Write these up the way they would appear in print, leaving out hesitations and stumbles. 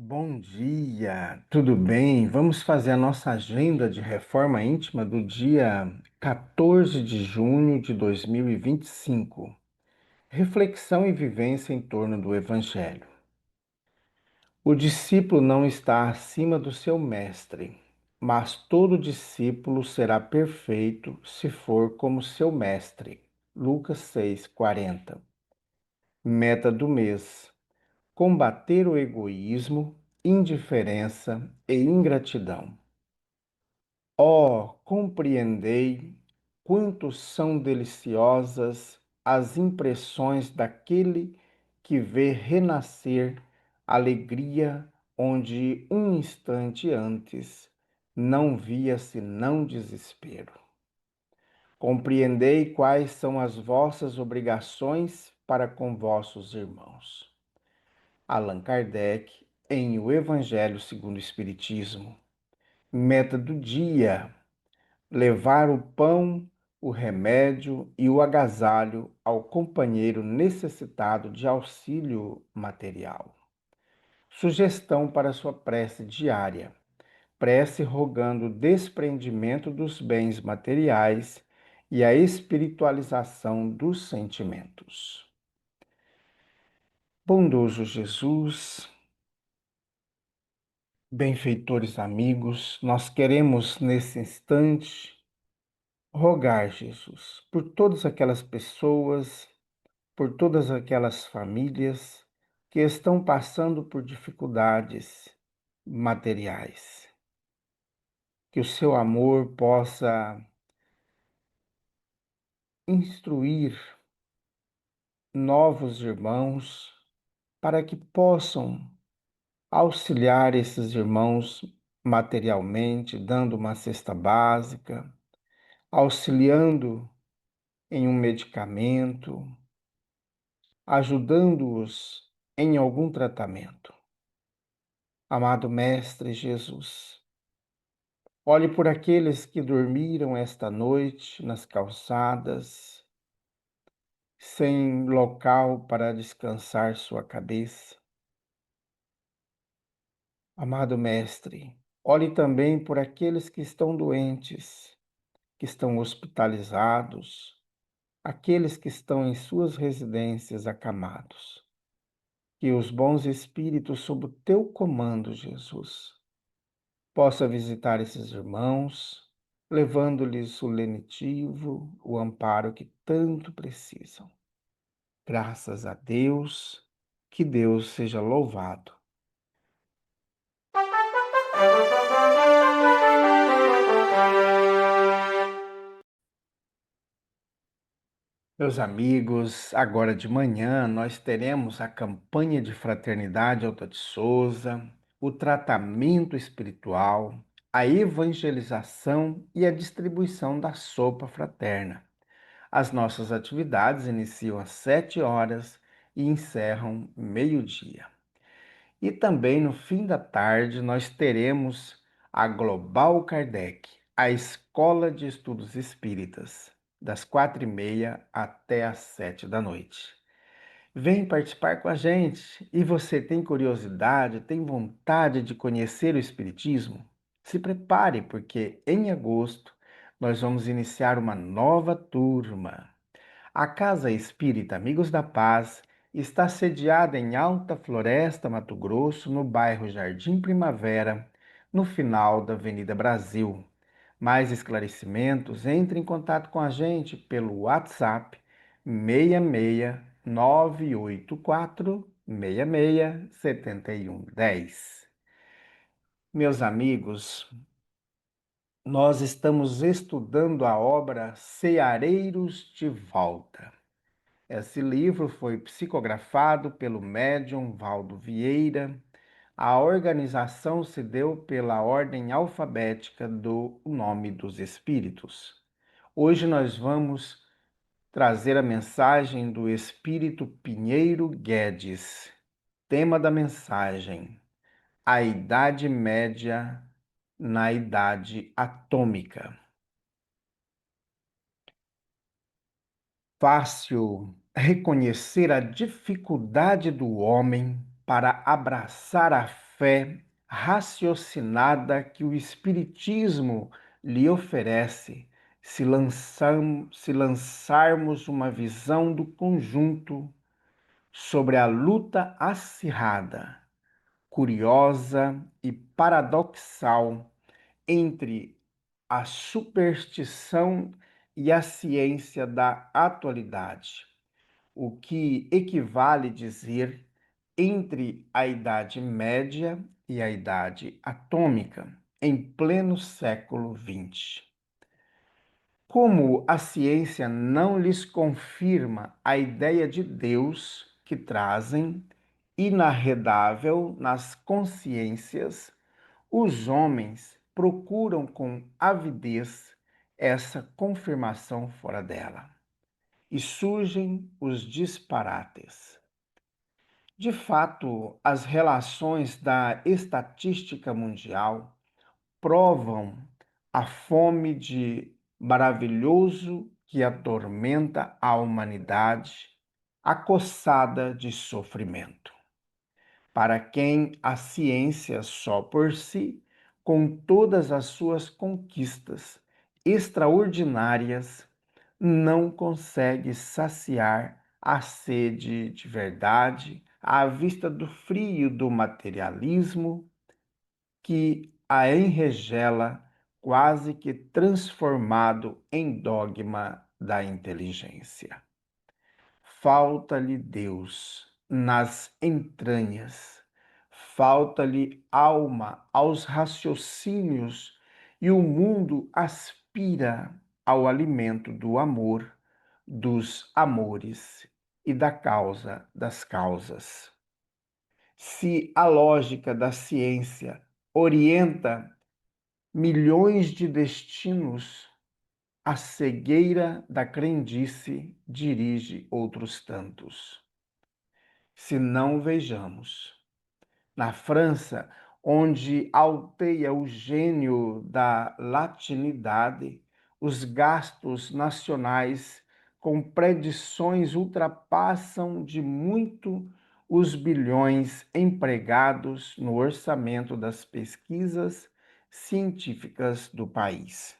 Bom dia, tudo bem? Vamos fazer a nossa agenda de reforma íntima do dia 14 de junho de 2025. Reflexão e vivência em torno do Evangelho. O discípulo não está acima do seu mestre, mas todo discípulo será perfeito se for como seu mestre. Lucas 6:40. Meta do mês: combater o egoísmo, indiferença e ingratidão. Compreendei quanto são deliciosas as impressões daquele que vê renascer alegria onde um instante antes não via senão desespero. Compreendei quais são as vossas obrigações para com vossos irmãos. Allan Kardec, em O Evangelho segundo o Espiritismo. Meta do dia: levar o pão, o remédio e o agasalho ao companheiro necessitado de auxílio material. Sugestão para sua prece diária: prece rogando o desprendimento dos bens materiais e a espiritualização dos sentimentos. Bondoso Jesus, benfeitores amigos, nós queremos nesse instante rogar, Jesus, por todas aquelas pessoas, por todas aquelas famílias que estão passando por dificuldades materiais. Que o seu amor possa instruir novos irmãos para que possam auxiliar esses irmãos materialmente, dando uma cesta básica, auxiliando em um medicamento, ajudando-os em algum tratamento. Amado Mestre Jesus, olhe por aqueles que dormiram esta noite nas calçadas, sem local para descansar sua cabeça. Amado Mestre, olhe também por aqueles que estão doentes, que estão hospitalizados, aqueles que estão em suas residências acamados. Que os bons espíritos, sob o teu comando, Jesus, possa visitar esses irmãos, levando-lhes o lenitivo, o amparo que tanto precisam. Graças a Deus, que Deus seja louvado. Meus amigos, agora de manhã nós teremos a campanha de Fraternidade Alta de Souza, o tratamento espiritual, a evangelização e a distribuição da sopa fraterna. As nossas atividades iniciam às 7 horas e encerram meio-dia. E também no fim da tarde nós teremos a Global Kardec, a Escola de Estudos Espíritas, das 4h30 até às 7 da noite. Vem participar com a gente. E você tem curiosidade, tem vontade de conhecer o Espiritismo? Se prepare, porque em agosto nós vamos iniciar uma nova turma. A Casa Espírita Amigos da Paz está sediada em Alta Floresta, Mato Grosso, no bairro Jardim Primavera, no final da Avenida Brasil. Mais esclarecimentos, entre em contato com a gente pelo WhatsApp 66 984 66 7110. Meus amigos, nós estamos estudando a obra Ceareiros de Volta. Esse livro foi psicografado pelo médium Valdo Vieira. A organização se deu pela ordem alfabética do Nome dos Espíritos. Hoje nós vamos trazer a mensagem do Espírito Pinheiro Guedes. Tema da mensagem: a Idade Média na Idade Atômica. Fácil reconhecer a dificuldade do homem para abraçar a fé raciocinada que o Espiritismo lhe oferece, se lançarmos uma visão do conjunto sobre a luta acirrada, curiosa e paradoxal entre a superstição e a ciência da atualidade, o que equivale dizer entre a Idade Média e a Idade Atômica, em pleno século XX. Como a ciência não lhes confirma a ideia de Deus que trazem, inarredável nas consciências, os homens procuram com avidez essa confirmação fora dela. E surgem os disparates. De fato, as relações da estatística mundial provam a fome de maravilhoso que atormenta a humanidade, acossada de sofrimento. Para quem a ciência só por si, com todas as suas conquistas extraordinárias, não consegue saciar a sede de verdade à vista do frio do materialismo que a enregela, quase que transformado em dogma da inteligência. Falta-lhe Deus nas entranhas, falta-lhe alma aos raciocínios, e o mundo aspira ao alimento do amor, dos amores e da causa das causas. Se a lógica da ciência orienta milhões de destinos, a cegueira da crendice dirige outros tantos. Se não vejamos, na França, onde alteia o gênio da latinidade, os gastos nacionais com predições ultrapassam de muito os bilhões empregados no orçamento das pesquisas científicas do país.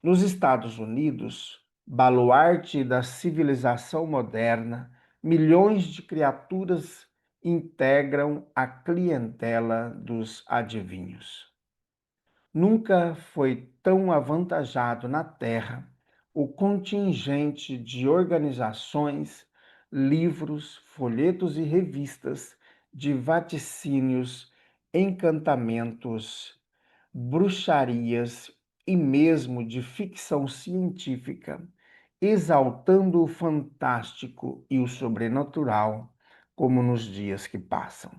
Nos Estados Unidos, baluarte da civilização moderna, milhões de criaturas integram a clientela dos adivinhos. Nunca foi tão avantajado na Terra o contingente de organizações, livros, folhetos e revistas de vaticínios, encantamentos, bruxarias e mesmo de ficção científica, exaltando o fantástico e o sobrenatural, como nos dias que passam.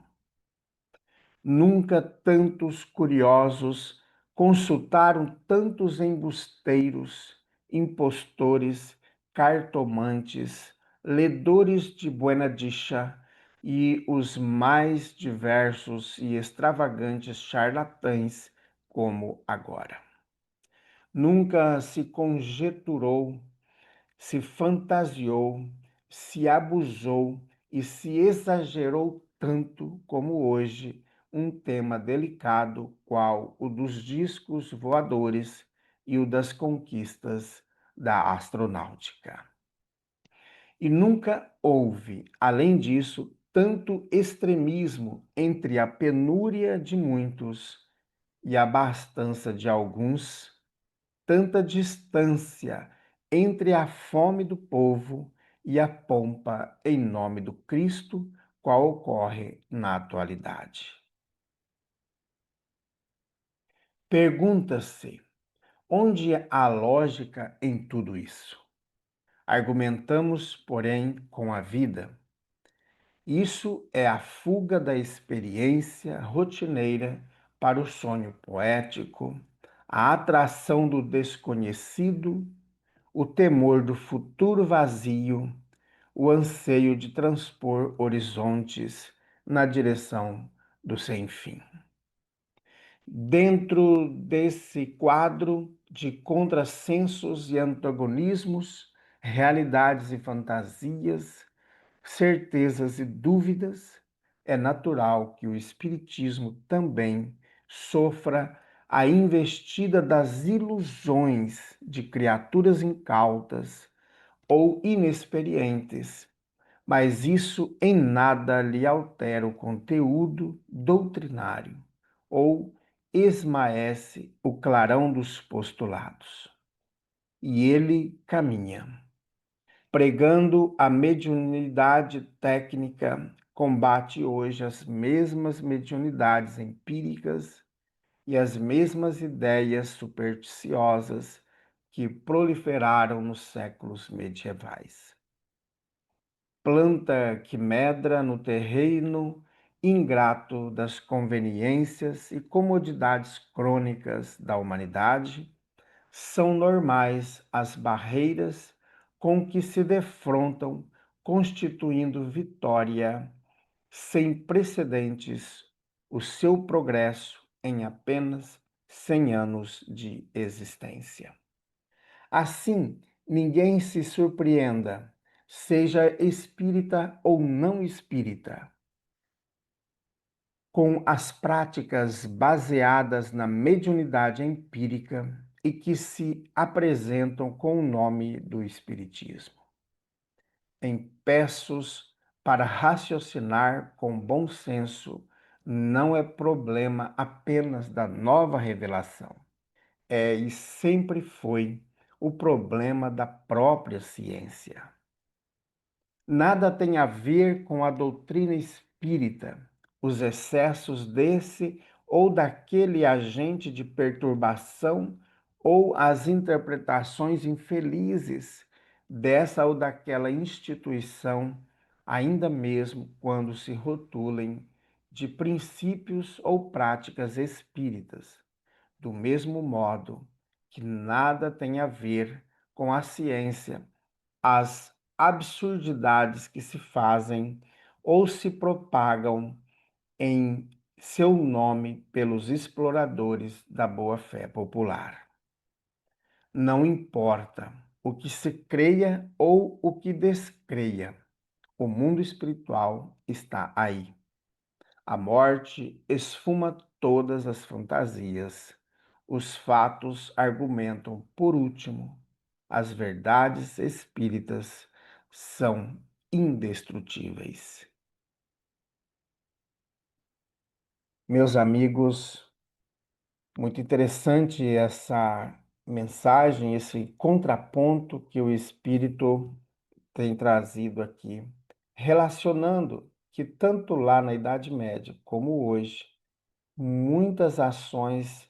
Nunca tantos curiosos consultaram tantos embusteiros, impostores, cartomantes, ledores de buena dicha e os mais diversos e extravagantes charlatães como agora. Nunca se conjeturou, se fantasiou, se abusou e se exagerou tanto como hoje um tema delicado qual o dos discos voadores e o das conquistas da astronáutica. E nunca houve, além disso, tanto extremismo entre a penúria de muitos e a abastança de alguns, tanta distância entre a fome do povo e a pompa em nome do Cristo, qual ocorre na atualidade. Pergunta-se: onde há lógica em tudo isso? Argumentamos, porém, com a vida. Isso é a fuga da experiência rotineira para o sonho poético, a atração do desconhecido, o temor do futuro vazio, o anseio de transpor horizontes na direção do sem-fim. Dentro desse quadro de contrassensos e antagonismos, realidades e fantasias, certezas e dúvidas, é natural que o Espiritismo também sofra a investida das ilusões de criaturas incautas ou inexperientes, mas isso em nada lhe altera o conteúdo doutrinário ou esmaece o clarão dos postulados. E ele caminha, pregando a mediunidade técnica, combate hoje as mesmas mediunidades empíricas e as mesmas ideias supersticiosas que proliferaram nos séculos medievais. Planta que medra no terreno ingrato das conveniências e comodidades crônicas da humanidade, são normais as barreiras com que se defrontam, constituindo vitória sem precedentes o seu progresso em apenas 100 anos de existência. Assim, ninguém se surpreenda, seja espírita ou não espírita, com as práticas baseadas na mediunidade empírica e que se apresentam com o nome do Espiritismo. Empeços para raciocinar com bom senso não é problema apenas da nova revelação, é e sempre foi o problema da própria ciência. Nada tem a ver com a doutrina espírita, os excessos desse ou daquele agente de perturbação ou as interpretações infelizes dessa ou daquela instituição, ainda mesmo quando se rotulem de princípios ou práticas espíritas, do mesmo modo que nada tem a ver com a ciência as absurdidades que se fazem ou se propagam em seu nome pelos exploradores da boa-fé popular. Não importa o que se creia ou o que descreia, o mundo espiritual está aí. A morte esfuma todas as fantasias. Os fatos argumentam por último. As verdades espíritas são indestrutíveis. Meus amigos, muito interessante essa mensagem, esse contraponto que o Espírito tem trazido aqui, relacionando que tanto lá na Idade Média como hoje, muitas ações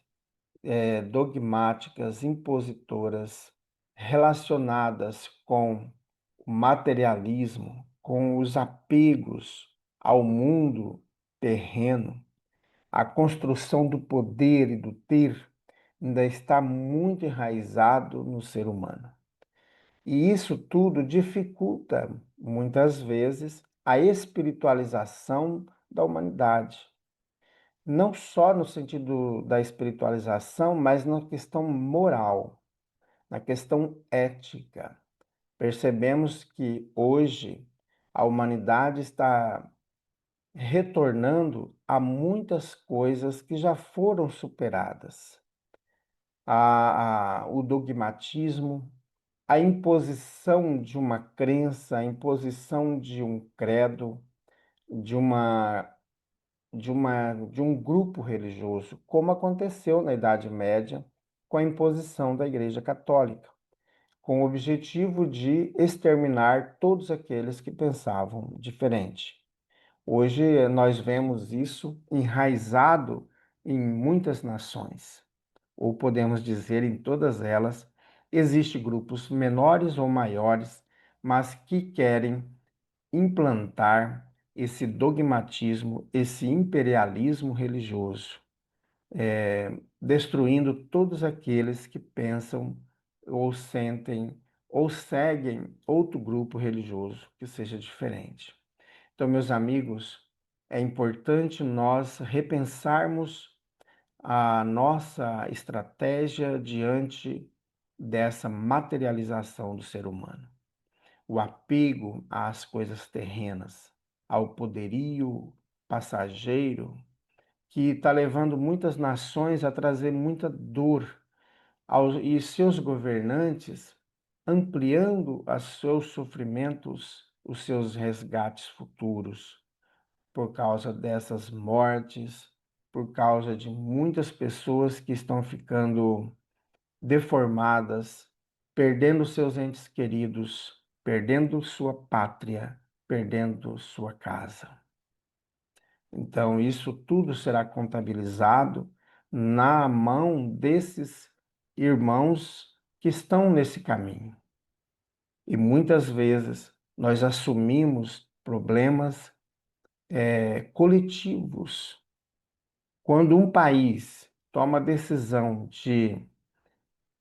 dogmáticas, impositoras, relacionadas com o materialismo, com os apegos ao mundo terreno, a construção do poder e do ter, ainda está muito enraizado no ser humano. E isso tudo dificulta, muitas vezes, a espiritualização da humanidade. Não só no sentido da espiritualização, mas na questão moral, na questão ética. Percebemos que hoje a humanidade está retornando a muitas coisas que já foram superadas. O dogmatismo, a imposição de uma crença, a imposição de um credo, de uma de um grupo religioso, como aconteceu na Idade Média com a imposição da Igreja Católica, com o objetivo de exterminar todos aqueles que pensavam diferente. Hoje nós vemos isso enraizado em muitas nações, ou podemos dizer em todas elas, existem grupos menores ou maiores, mas que querem implantar esse dogmatismo, esse imperialismo religioso, destruindo todos aqueles que pensam ou sentem ou seguem outro grupo religioso que seja diferente. Então, meus amigos, é importante nós repensarmos a nossa estratégia diante dessa materialização do ser humano. O apego às coisas terrenas, ao poderio, passageiro que está levando muitas nações a trazer muita dor e seus governantes ampliando os seus sofrimentos, os seus resgates futuros, por causa dessas mortes, por causa de muitas pessoas que estão ficando deformadas, perdendo seus entes queridos, perdendo sua pátria, perdendo sua casa. Então, isso tudo será contabilizado na mão desses irmãos que estão nesse caminho. E muitas vezes nós assumimos problemas coletivos. Quando um país toma a decisão de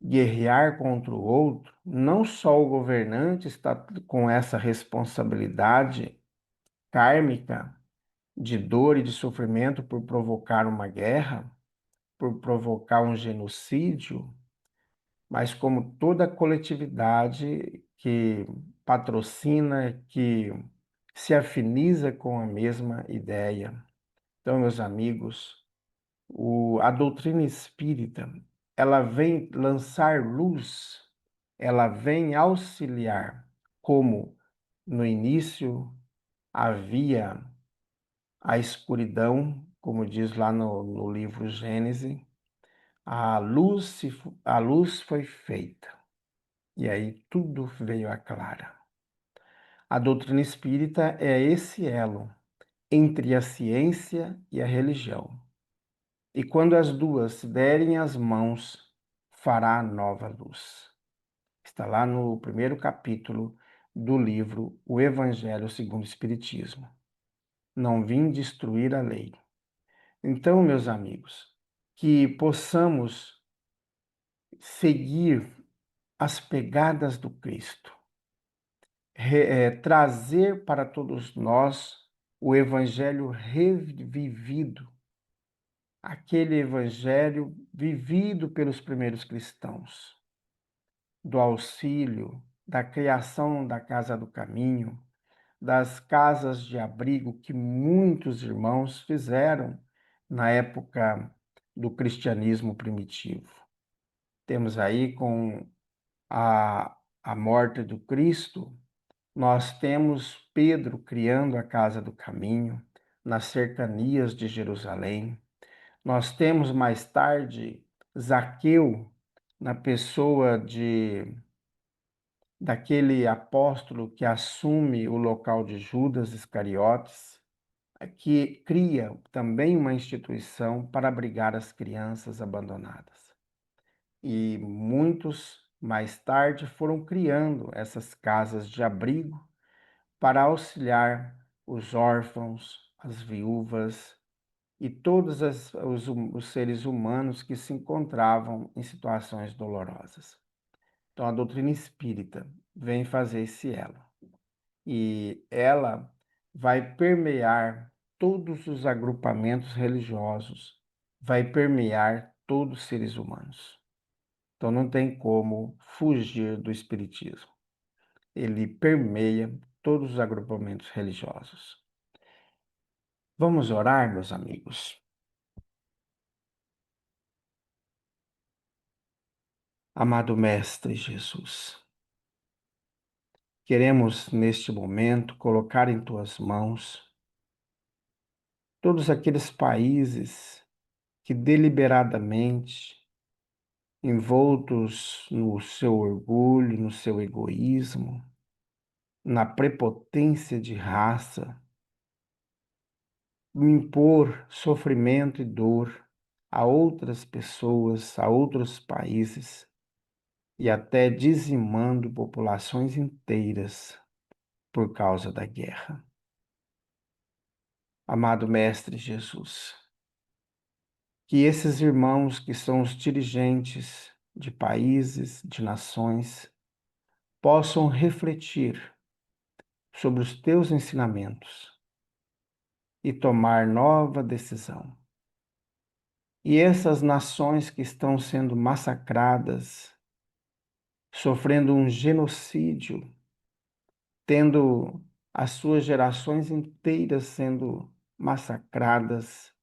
guerrear contra o outro, não só o governante está com essa responsabilidade kármica de dor e de sofrimento por provocar uma guerra, por provocar um genocídio, mas como toda a coletividade que patrocina, que se afiniza com a mesma ideia. Então, meus amigos, a doutrina espírita, ela vem lançar luz, ela vem auxiliar, como no início havia a escuridão, como diz lá no livro Gênesis, a luz foi feita, e aí tudo veio à clara. A doutrina espírita é esse elo entre a ciência e a religião. E quando as duas se derem as mãos, fará nova luz. Está lá no primeiro capítulo do livro O Evangelho segundo o Espiritismo. Não vim destruir a lei. Então, meus amigos, que possamos seguir as pegadas do Cristo, trazer para todos nós o Evangelho revivido, aquele Evangelho vivido pelos primeiros cristãos, do auxílio, da criação da Casa do Caminho, das casas de abrigo que muitos irmãos fizeram na época do cristianismo primitivo. Temos aí com a morte do Cristo, nós temos Pedro criando a Casa do Caminho nas cercanias de Jerusalém. Nós temos mais tarde Zaqueu na pessoa daquele apóstolo que assume o local de Judas Iscariotes, que cria também uma instituição para abrigar as crianças abandonadas. E muitos mais tarde foram criando essas casas de abrigo para auxiliar os órfãos, as viúvas e todos os seres humanos que se encontravam em situações dolorosas. Então, a doutrina espírita vem fazer esse elo. E ela vai permear todos os agrupamentos religiosos, vai permear todos os seres humanos. Então, não tem como fugir do espiritismo. Ele permeia todos os agrupamentos religiosos. Vamos orar, meus amigos. Amado Mestre Jesus, queremos neste momento colocar em tuas mãos todos aqueles países que deliberadamente, envoltos no seu orgulho, no seu egoísmo, na prepotência de raça, impor sofrimento e dor a outras pessoas, a outros países e até dizimando populações inteiras por causa da guerra. Amado Mestre Jesus, que esses irmãos que são os dirigentes de países, de nações, possam refletir sobre os teus ensinamentos e tomar nova decisão. E essas nações que estão sendo massacradas, sofrendo um genocídio, tendo as suas gerações inteiras sendo massacradas,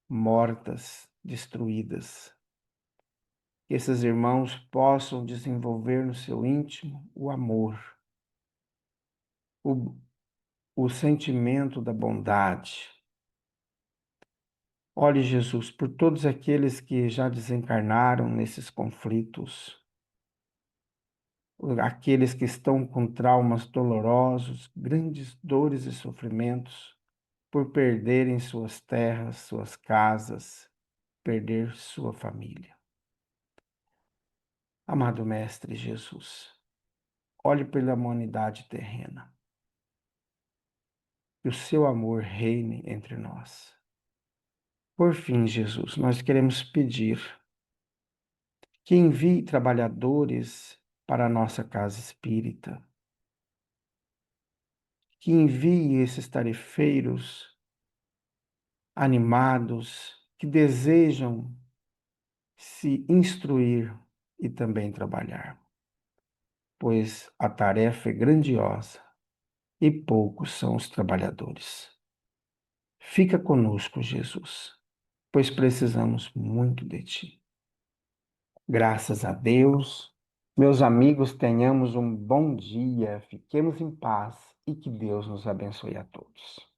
mortas, destruídas. Que esses irmãos possam desenvolver no seu íntimo o amor, o, o sentimento da bondade. Olhe, Jesus, por todos aqueles que já desencarnaram nesses conflitos, aqueles que estão com traumas dolorosos, grandes dores e sofrimentos, por perderem suas terras, suas casas, perder sua família. Amado Mestre Jesus, olhe pela humanidade terrena, que o seu amor reine entre nós. Por fim, Jesus, nós queremos pedir que envie trabalhadores para a nossa casa espírita, que envie esses tarefeiros animados, que desejam se instruir e também trabalhar, pois a tarefa é grandiosa e poucos são os trabalhadores. Fica conosco, Jesus, pois precisamos muito de Ti. Graças a Deus, meus amigos, tenhamos um bom dia, fiquemos em paz e que Deus nos abençoe a todos.